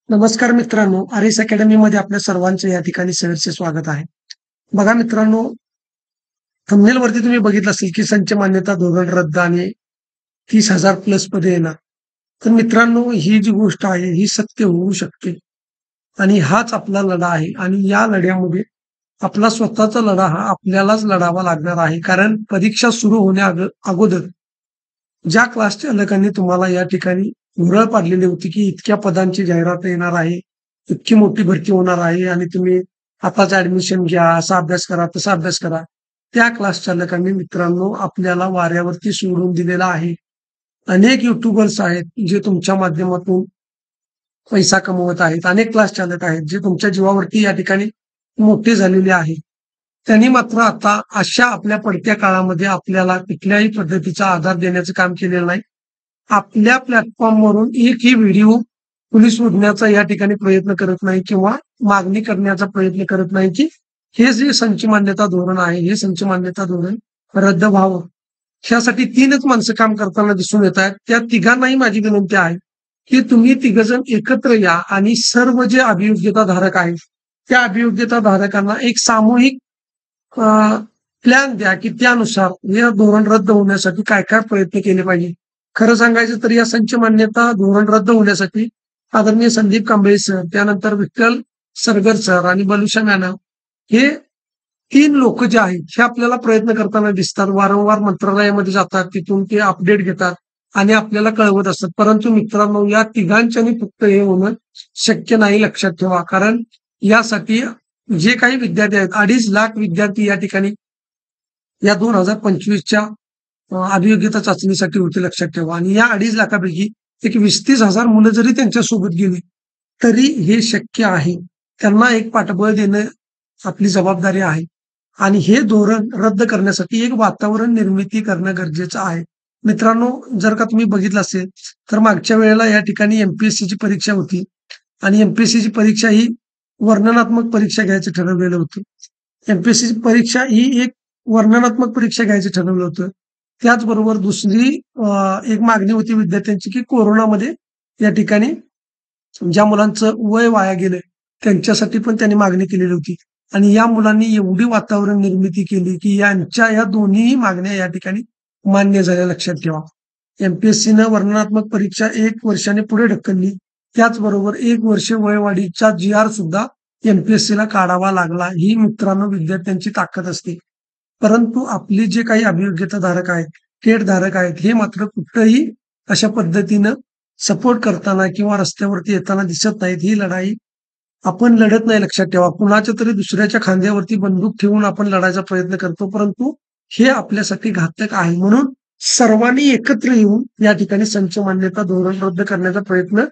नमस्कार मित्रांनो, आरिस अकॅडमी मध्ये आपल्या सर्वांचं या ठिकाणी सहर्ष स्वागत आहे. बघा मित्रांनो, थंबनेल वरती तुम्ही बघितलं असेल की संच मान्यता धोरण रद्द आणि 30,000 प्लस पदे येणार. तर मित्रांनो, ही जी गोष्ट आहे ही सत्य होऊ शकते आणि हाच आपला लढा आहे आणि या लढ्यामध्ये आपला स्वतःचा लढा हा आपल्यालाच लढावा लागणार आहे. कारण परीक्षा सुरू अगोदर ज्या क्लास चालकांनी तुम्हाला या ठिकाणी भुरळ पाडलेली होती की इतक्या पदांची जाहिरात येणार आहे, इतकी मोठी भरती होणार आहे आणि तुम्ही आताच ऍडमिशन घ्या, असा अभ्यास करा, तसा अभ्यास करा. त्या क्लास चालकांनी मित्रांनो आपल्याला वाऱ्यावरती सोडून दिलेला आहे. अनेक युट्यूबर्स आहेत जे तुमच्या माध्यमातून पैसा कमवत आहेत. अनेक क्लास चालक आहेत जे तुमच्या जीवावरती या ठिकाणी मोठे झालेले आहेत. त्यांनी मात्र आता अशा आपल्या पडत्या काळामध्ये आपल्याला कुठल्याही पद्धतीचा आधार देण्याचं काम केलेलं नाही. आपल्या प्लॅटफॉर्मवरून एकही व्हिडिओ कुणी शोधण्याचा या ठिकाणी प्रयत्न करत नाही किंवा मागणी करण्याचा प्रयत्न करत नाही की हे जे संच मान्यता धोरण आहे, हे संच मान्यता धोरण रद्द व्हावं. ह्यासाठी 3च माणसं काम करताना दिसून येत आहेत. त्या तिघांनाही माझी विनंती आहे की तुम्ही तिघजण एकत्र या आणि सर्व जे अभियोग्यता धारक आहेत, त्या अभियोग्यता धारकांना एक सामूहिक प्लॅन द्या की त्यानुसार हे धोरण रद्द होण्यासाठी काय काय प्रयत्न केले पाहिजे. खरं सांगायचं तर या संच मान्यता धोरण रद्द होण्यासाठी आदरणीय संदीप कांबळे सर, त्यानंतर विठ्ठल सरगर सर आणि बलुषा मॅडम हे 3 लोक जे आहेत हे आपल्याला प्रयत्न करताना दिसतात. वारंवार मंत्रालयामध्ये जातात, तिथून ते अपडेट घेतात आणि आपल्याला कळवत असतात. परंतु मित्रांनो, या तिघांच्यानी फक्त हे होणं शक्य नाही, लक्षात ठेवा. कारण यासाठी जे काही विद्यार्थी आहेत, 2.5 लाख विद्यार्थी या ठिकाणी या 2025च्या अभियोग्यता चाचणीसाठी होते, लक्षात ठेवा. आणि या 2.5 लाखापैकी एक 20-30 हजार मुलं जरी त्यांच्यासोबत गेली तरी हे शक्य आहे. त्यांना एक पाठबळ देणं आपली जबाबदारी आहे आणि हे धोरण रद्द करण्यासाठी एक वातावरण निर्मिती करणं गरजेचं आहे. मित्रांनो, जर का तुम्ही बघितलं असेल तर मागच्या वेळेला या ठिकाणी एमपीएससीची परीक्षा होती आणि एमपीएससीची परीक्षा ही वर्णनात्मक परीक्षा घ्यायचं ठरवलेलं होतं. एमपीएससीची परीक्षा ही एक वर्णनात्मक परीक्षा घ्यायचं ठरवलं होतं. त्याचबरोबर दुसरी एक मागणी होती विद्यार्थ्यांची की कोरोनामध्ये या ठिकाणी ज्या मुलांचं वय वाया गेलंय त्यांच्यासाठी पण त्यांनी मागणी केलेली होती आणि या मुलांनी एवढी वातावरण निर्मिती केली की यांच्या या दोन्ही मागण्या या ठिकाणी मान्य झाल्या, लक्षात ठेवा. एमपीएससीनं वर्णनात्मक परीक्षा 1 वर्षाने पुढे ढकलली. त्याचबरोबर 1 वर्ष वयवाढीचा GR सुद्धा एमपीएससीला काढावा लागला. ही मित्रांनो विद्यार्थ्यांची ताकद असते. परंतु आपली जे काही अभियोग्यता धारक आहेत, टेट धारक आहेत, हे मात्र कुठंही अशा पद्धतीनं सपोर्ट करताना किंवा रस्त्यावरती येताना दिसत नाहीत. ही लढाई आपण लढत नाही, लक्षात ठेवा. कुणाच्या तरी दुसऱ्याच्या खांद्यावरती बंदूक ठेवून आपण लढायचा प्रयत्न करतो, परंतु हे आपल्यासाठी घातक आहे. म्हणून सर्वांनी एकत्र येऊन या ठिकाणी संच मान्यता धोरण रद्द करण्याचा प्रयत्न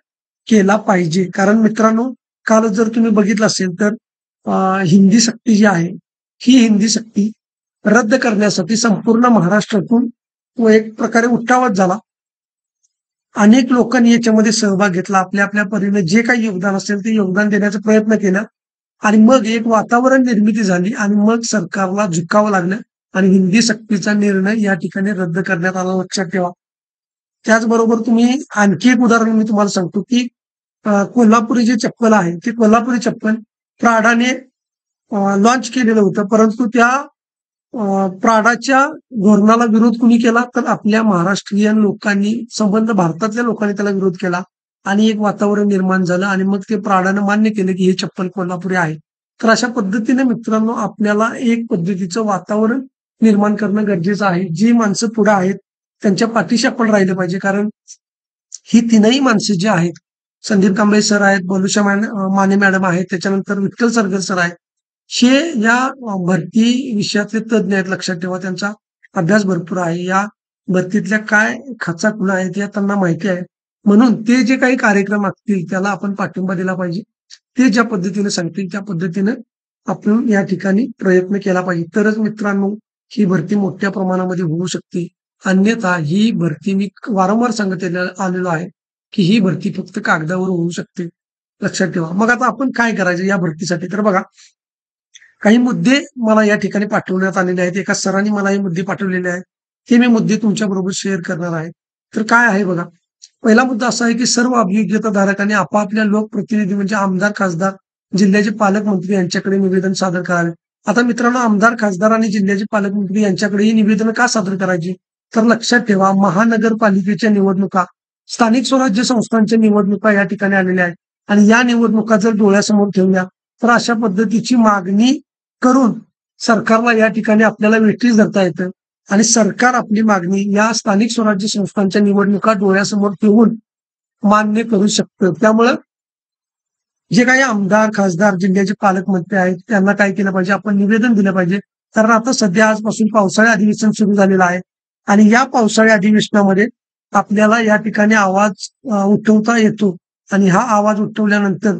केला पाहिजे. कारण मित्रांनो, काल जर तुम्ही बघितलं असेल तर हिंदी सक्ती जी आहे, ही हिंदी सक्ती रद्द करण्यासाठी संपूर्ण महाराष्ट्रातून व एक प्रकारे उठावच झाला. अनेक लोकांनी याच्यामध्ये सहभाग घेतला. आपल्या आपल्या परीने जे काही योगदान असेल ते योगदान देण्याचा प्रयत्न केला आणि मग एक वातावरण निर्मिती झाली आणि मग सरकारला झुकावं लागलं आणि हिंदी सक्तीचा निर्णय या ठिकाणी रद्द करण्यात आला, लक्षात ठेवा. त्याचबरोबर तुम्ही आणखी एक उदाहरण मी तुम्हाला सांगतो की कोल्हापुरी जे चप्पल आहे ते कोल्हापुरी चप्पल प्राडाने लॉन्च केलेलं होतं, परंतु त्या प्राडाच्या धोरणाला विरोध कुणी केला तर आपल्या महाराष्ट्रीयन लोकांनी, संबंध भारतातल्या लोकांनी त्याला विरोध केला आणि एक वातावरण निर्माण झालं आणि मग ते प्राडानं मान्य केलं की हे चप्पल कोल्हापुरी आहे. तर अशा पद्धतीने मित्रांनो आपल्याला एक पद्धतीचं वातावरण निर्माण करणं गरजेचं आहे. जी माणसं पुढे आहेत त्यांच्या पाठीशी आपण राहिलं पाहिजे. कारण ही 3ही माणसं जी आहेत, संदीप कांबळे सर आहेत, बलुषा माने मॅडम आहेत, त्याच्यानंतर विठ्ठल सरगर सर आहेत, हे या भरती विषयातले तज्ज्ञ आहेत, लक्षात ठेवा. त्यांचा अभ्यास भरपूर आहे. या भरतीतल्या काय खाचाखुणा आहेत या त्यांना माहिती आहे. म्हणून ते जे काही कार्यक्रम असतील त्याला आपण पाठिंबा दिला पाहिजे. ते ज्या पद्धतीने सांगतील त्या पद्धतीने आपण या ठिकाणी प्रयत्न केला पाहिजे. तरच मित्रांनो ही भरती मोठ्या प्रमाणामध्ये होऊ शकते. अन्यथा ही भरती, मी वारंवार सांगत आलेलो आहे की ही भरती फक्त कागदावर होऊ शकते, लक्षात ठेवा. मग आता आपण काय करायचं या भरतीसाठी? तर बघा, काही मुद्दे मला या ठिकाणी पाठवण्यात आलेले आहेत. एका सरांनी मला हे मुद्दे पाठवलेले आहेत. हे मी मुद्दे तुमच्या बरोबर शेअर करणार आहे. तर काय आहे बघा, पहिला मुद्दा असा आहे की सर्व अभियोग्यताधारकांनी आपापल्या लोकप्रतिनिधी म्हणजे आमदार, खासदार, जिल्ह्याचे पालकमंत्री यांच्याकडे निवेदन सादर करावे. आता मित्रांनो, आमदार, खासदार आणि जिल्ह्याचे पालकमंत्री यांच्याकडेही निवेदन का सादर करायची? तर लक्षात ठेवा, महानगरपालिकेच्या निवडणुका, स्थानिक स्वराज्य संस्थांच्या निवडणुका या ठिकाणी आलेल्या आहेत आणि या निवडणुका जर डोळ्यासमोर ठेवल्या तर अशा पद्धतीची मागणी करून सरकारला या ठिकाणी आपल्याला वेठीस धरता येतं आणि सरकार आपली मागणी या स्थानिक स्वराज्य संस्थांच्या निवडणुका डोळ्यासमोर ठेवून मान्य करू शकतं. त्यामुळं जे काही आमदार, खासदार, जिल्ह्याचे पालकमंत्री आहेत त्यांना काय केलं पाहिजे? आपण निवेदन दिलं पाहिजे. कारण आता सध्या आजपासून पावसाळी अधिवेशन सुरू झालेलं आहे आणि या पावसाळी अधिवेशनामध्ये आपल्याला या ठिकाणी आवाज उठवता येतो आणि हा आवाज उठवल्यानंतर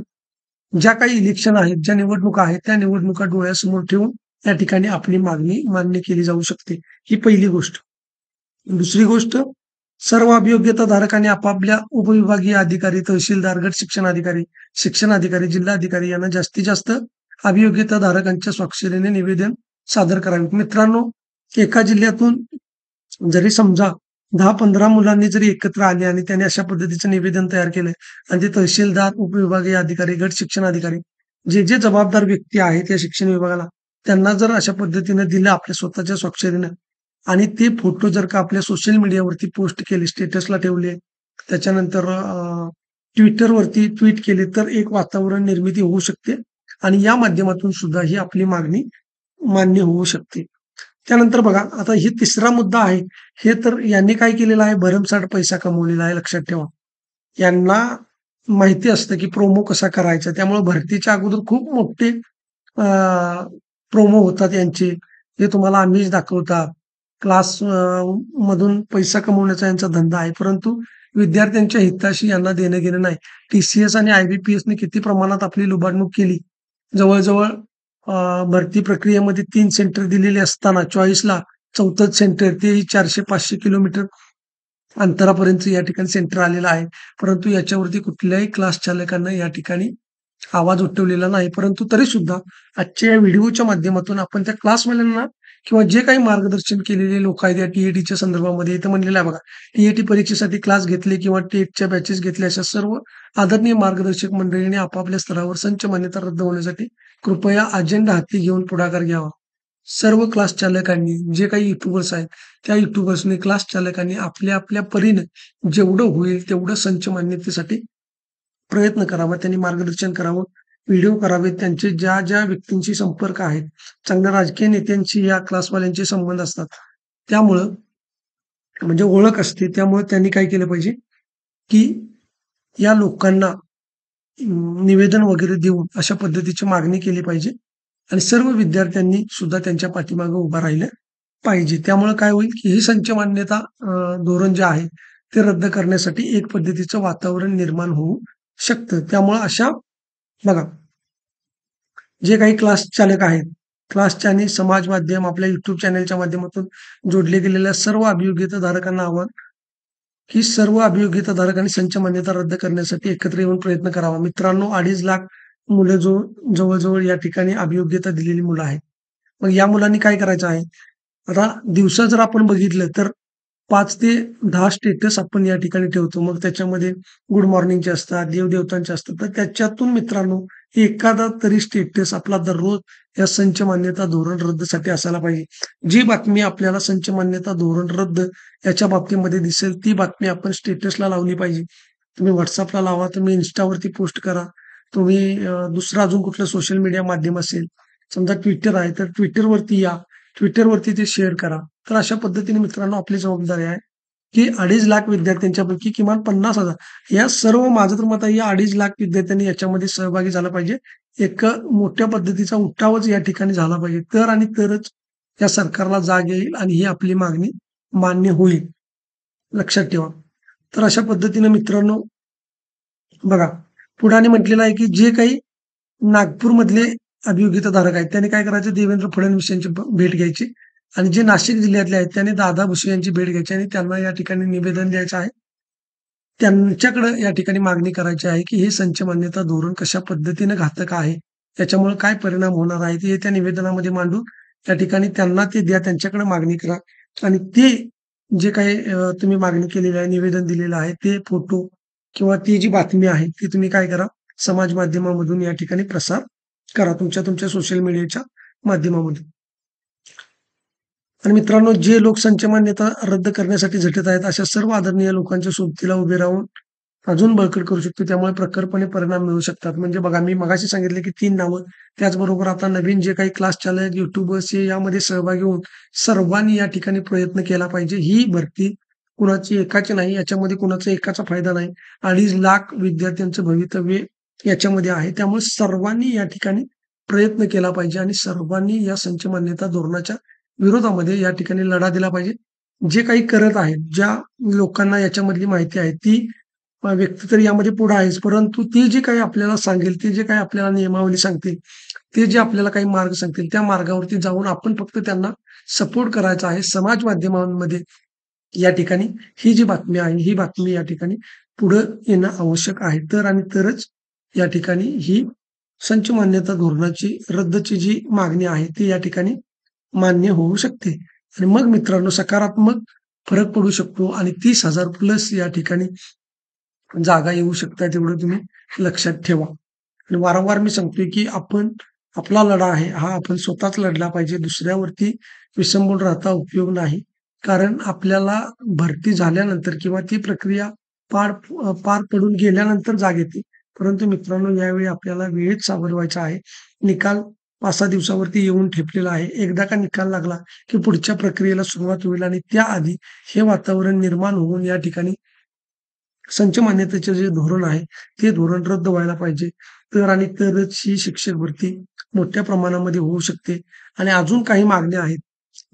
ज्या काही इलेक्शन आहेत, ज्या निवडणुका आहेत, त्या निवडणुका डोळ्यासमोर ठेवून या ठिकाणी आपली मागणी मान्य केली जाऊ शकते. ही पहिली गोष्ट. दुसरी गोष्ट, सर्व अभियोग्यताधारकांनी आपापल्या उपविभागीय अधिकारी, तहसीलदार, गट शिक्षणाधिकारी, जिल्हाधिकारी यांना जास्तीत जास्त अभियोग्यताधारकांच्या स्वाक्षरीने निवेदन सादर करावे. मित्रांनो, एका जिल्ह्यातून जरी समजा 10-15 मुलांनी जरी एकत्र आले आणि त्यांनी अशा पद्धतीचं निवेदन तयार केलंय आणि ते तहसीलदार, उपविभागीय अधिकारी, गट शिक्षणाधिकारी जे जबाबदार व्यक्ती आहेत या शिक्षण विभागाला, त्यांना जर अशा पद्धतीने दिलं आपल्या स्वतःच्या स्वाक्षरीनं आणि ते फोटो जर का आपल्या सोशल मीडियावरती पोस्ट केले, स्टेटसला ठेवले, त्याच्यानंतर ट्विटरवरती ट्विट केले, तर एक वातावरण निर्मिती होऊ शकते आणि या माध्यमातून सुद्धा ही आपली मागणी मान्य होऊ शकते. त्यानंतर बघा, आता हे तिसरा मुद्दा आहे. हे तर यांनी काय केलेलं आहे? भरमसाठ पैसा कमवलेला आहे, लक्षात ठेवा. यांना माहिती असतं की प्रोमो कसा करायचा. त्यामुळे भरतीच्या अगोदर खूप मोठे प्रोमो होतात यांचे. हे तुम्हाला आमिष दाखवतात. क्लास मधून पैसा कमवण्याचा यांचा धंदा आहे. परंतु विद्यार्थ्यांच्या हिताशी यांना देणं घेणं नाही. टी-सी-एस आणि IBPSने किती प्रमाणात आपली लुबाडणूक केली. जवळ-जवळ भरती प्रक्रियेमध्ये 3 सेंटर दिलेले असताना चॉईसला 4थं सेंटर, तेही 400-500 किलोमीटर अंतरापर्यंत या ठिकाणी सेंटर आलेलं आहे. परंतु याच्यावरती कुठल्याही क्लास चालकांना या ठिकाणी आवाज उठवलेला नाही. परंतु तरी सुद्धा आजच्या या व्हिडिओच्या माध्यमातून आपण त्या क्लासवाल्यांना किंवा जे काही मार्गदर्शन केलेले लोक आहेत या टी-ए-टीच्या संदर्भामध्ये इथं म्हणलेलं आहे बघा, टी-ए-टी परीक्षेसाठी क्लास घेतले किंवा टेटच्या बॅचेस घेतल्या, अशा सर्व आदरणीय मार्गदर्शक मंडळींनी आपापल्या स्तरावर संच मान्यता रद्द होण्यासाठी कृपया अजेंडा हाती घेऊन पुढाकार घ्यावा. सर्व क्लास चालकांनी, जे काही युट्यूबर्स आहेत, त्या युट्यूबर्सनी, क्लास चालकांनी आपल्या आपल्या परीने जेवढं होईल तेवढं संच मान्यतेसाठी प्रयत्न करावा. त्यांनी मार्गदर्शन करावं, व्हिडिओ करावेत. त्यांचे ज्या व्यक्तींशी संपर्क आहेत, चांगल्या राजकीय नेत्यांशी या क्लासवाल्यांचे संबंध असतात. त्यामुळं म्हणजे ओळख असते. त्यामुळे त्यांनी काय केलं पाहिजे, की या लोकांना निवेदन वगैरे देऊन अशा पद्धतीची मागणी केली पाहिजे आणि सर्व विद्यार्थ्यांनी सुद्धा त्यांच्या पाठीमागे उभं राहिलं पाहिजे. त्यामुळे काय होईल, की ही संच मान्यता धोरण जे आहे ते रद्द करण्यासाठी एक पद्धतीचं वातावरण निर्माण होऊ शकतं. त्यामुळे अशा बघा, जे काही क्लास चालक आहेत, क्लासच्या आणि समाज माध्यम आपल्या YouTube चॅनलच्या माध्यमातून जोडले गेलेल्या सर्व अभियोग्यताधारकांना आव्हान, की सर्व अभियोग्यताधारकांनी संच मान्यता रद्द करण्यासाठी एकत्र येऊन प्रयत्न करावा. मित्रांनो, 2.5 लाख मुलं जवळ-जवळ या ठिकाणी अभियोग्यता दिलेली मुलं आहेत. मग या मुलांनी काय करायचं आहे? आता दिवसा जर आपण बघितलं तर 5 ते 10 स्टेटस आपण या ठिकाणी ठेवतो. मग त्याच्यामध्ये गुड मॉर्निंगचे असतात, देवदेवतांचे असतात. तर त्याच्यातून मित्रांनो एखादा तरी स्टेटस आपला दररोज या संच मान्यता धोरण रद्दसाठी असायला पाहिजे. जी बातमी आपल्याला संच मान्यता धोरण रद्द याच्या बाबतीमध्ये दिसेल, ती बातमी आपण स्टेटसला लावली पाहिजे. तुम्ही WhatsAppला लावा, तुम्ही Instaवरती पोस्ट करा, तुम्ही दुसरं अजून कुठलं सोशल मीडिया माध्यम असेल, समजा Twitter आहे, तर Twitterवरती या, Twitterवरती ते शेअर करा. तर अशा पद्धतीने मित्रांनो आपली जबाबदारी आहे, की 2.5 लाख विद्यार्थ्यांच्यापैकी किमान 50,000 या सर्व, माझं तर मत आहे, या 2.5 लाख विद्यार्थ्यांनी याच्यामध्ये सहभागी झाला पाहिजे. एक मोठ्या पद्धतीचा उठावच या ठिकाणी झाला पाहिजे. तर आणि तरच या सरकारला जाग येईल आणि ही आपली मागणी मान्य होईल. लक्षात ठेवा. तर अशा पद्धतीने मित्रांनो बघा, पुढे म्हटलेलं आहे, की जे काही नागपूरमधले अभियोग्यताधारक आहेत, त्यांनी काय करायचं? देवेंद्र फडणवीस यांची भेट घ्यायची आणि जे नाशिक जिल्ह्यातले आहेत, त्यांनी दादा भुसे यांची भेट घ्यायची आणि त्यांना या ठिकाणी निवेदन द्यायचं आहे. त्यांच्याकडे या ठिकाणी मागणी करायची आहे, की हे संच मान्यता धोरण कशा पद्धतीने घातक आहे, त्याच्यामुळे काय परिणाम होणार आहे, ते त्या निवेदनामध्ये मांडून त्या ठिकाणी त्यांना ते द्या, त्यांच्याकडे मागणी करा आणि ते जे काही तुम्ही मागणी केलेली आहे, निवेदन दिलेलं आहे, ते फोटो किंवा ती जी बातमी आहे, ती तुम्ही काय करा, समाज माध्यमामधून या ठिकाणी प्रसार करा. तुमच्या सोशल मीडियाच्या माध्यमामधून. आणि मित्रांनो, जे लोक संच मान्यता रद्द करण्यासाठी झटत आहेत, अशा सर्व आदरणीय लोकांच्या सोबतीला उभे राहून अजून बळकट करू शकतो. त्यामुळे प्रखरपणे परिणाम मिळू शकतात. म्हणजे बघा, मी मगाशी सांगितले की 3 नावं. त्याचबरोबर आता नवीन जे काही क्लास चालक, युट्यूबर्स हे यामध्ये सहभागी होऊन सर्वांनी या ठिकाणी प्रयत्न केला पाहिजे. ही भरती कुणाची एकाची नाही, याच्यामध्ये कुणाचा एकाचा फायदा नाही. 2.5 लाख विद्यार्थ्यांचं भवितव्य याच्यामध्ये आहे. त्यामुळे सर्वांनी या ठिकाणी प्रयत्न केला पाहिजे आणि सर्वांनी या संच मान्यता धोरणाच्या विरोधामध्ये या ठिकाणी लढा दिला पाहिजे. जे काही करत आहेत, ज्या लोकांना याच्यामधली माहिती आहे, ती व्यक्ती तर यामध्ये पुढे आहेच, परंतु ती जी काही आपल्याला सांगेल, ती जी काही आपल्याला नियमावली सांगतील, ते जे आपल्याला काही मार्ग सांगतील, त्या मार्गावरती जाऊन आपण फक्त त्यांना सपोर्ट करायचा आहे. समाज माध्यमांमध्ये या ठिकाणी ही जी बातमी आहे, ही बातमी या ठिकाणी पुढं येणं आवश्यक आहे. तर आणि तरच या ठिकाणी ही संच मान्यता धोरणाची रद्दची जी मागणी आहे, ती या ठिकाणी मान्य होऊ शकते. आणि मग मित्रांनो, सकारात्मक फरक पडू शकतो आणि 30,000 प्लस या ठिकाणी जागा येऊ शकतात, एवढं तुम्ही लक्षात ठेवा. आणि वारंवार मी सांगतोय, की आपला लढा आहे, हा आपण स्वतःच लढला पाहिजे. दुसऱ्यावरती विसंबून राहता उपयोग नाही. कारण आपल्याला भरती झाल्यानंतर किंवा ती प्रक्रिया पार पडून गेल्यानंतर जाग येते. परंतु मित्रांनो, यावेळी आपल्याला वेळेत सावध व्हायचं आहे. निकाल 5-6 दिवसावरती येऊन ठेपलेला आहे. एकदा का निकाल लागला, की पुढच्या प्रक्रियेला सुरुवात होईल आणि त्याआधी हे वातावरण निर्माण होऊन या ठिकाणी संच मान्यतेचे जे धोरण आहे, ते धोरण रद्द व्हायला पाहिजे. तर आणि तरच ही शिक्षक भरती मोठ्या प्रमाणामध्ये होऊ शकते. आणि अजून काही मागण्या आहेत,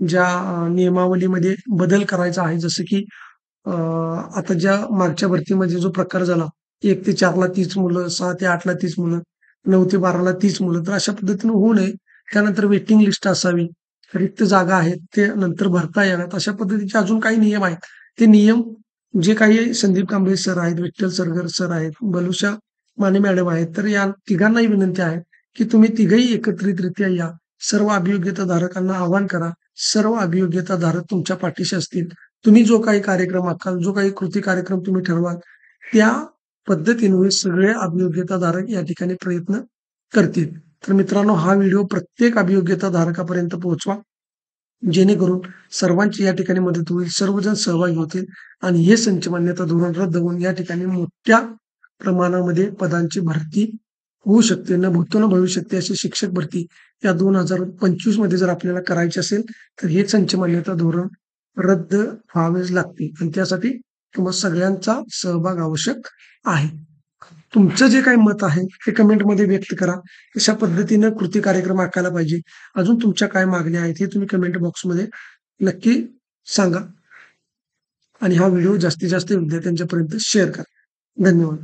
ज्या नियमावलीमध्ये बदल करायचा आहे. जसं की आता ज्या मागच्या भरतीमध्ये जो प्रकार झाला, 1 ते 4 ला 30 मुलं, 6 ते 8 ला 30 मुलं, 9 ते 12 ला 30 मुलं. तर अशा पद्धतीने होऊ नये. त्यानंतर वेटिंग लिस्ट असावी. रिक्त जागा आहेत, ते नंतर भरता याव्यात. अशा पद्धतीचे अजून काही नियम आहेत. ते नियम जे काही संदीप कांबळे सर आहेत, विठ्ठल सरगर सर आहेत, बलुषा माने मॅडम आहेत, तर या तिघांनाही विनंती आहे, की तुम्ही तिघही एकत्रितरित्या या. सर्व अभियोग्यताधारकांना आवाहन करा. सर्व अभियोग्यताधारक तुमच्या पाठीशी असतील. तुम्ही जो काही कार्यक्रम आखाल, जो काही कृती कार्यक्रम तुम्ही ठरवाल, त्या पद्धतीने सगळे अभियोग्यताधारक या ठिकाणी प्रयत्न करतील. तर मित्रांनो, हा व्हिडिओ प्रत्येक अभियोग्यताधारकापर्यंत पोहोचवा. जेणेकरून सर्वांची या ठिकाणी मदत होईल, सर्वजण सहभागी होतील आणि हे संच मान्यता धोरण रद्द होऊन या ठिकाणी मोठ्या प्रमाणामध्ये पदांची भरती होऊ शकते. न भूतो न भविष्यती अशी शिक्षक भरती या 2025 मध्ये जर आपल्याला करायची असेल, तर हे संच मान्यता धोरण रद्द व्हावेच लागते आणि त्यासाठी तुम्हा सगळ्यांचा सहभाग आवश्यक आहे. तुमचं जे काही मत आहे ते कमेंटमध्ये व्यक्त करा. कशा पद्धतीनं कृती कार्यक्रम आखायला पाहिजे. अजून तुमच्या काय मागण्या आहेत हे तुम्ही कमेंट बॉक्समध्ये नक्की सांगा आणि हा व्हिडिओ जास्तीत जास्त विद्यार्थ्यांच्यापर्यंत शेअर करा. धन्यवाद.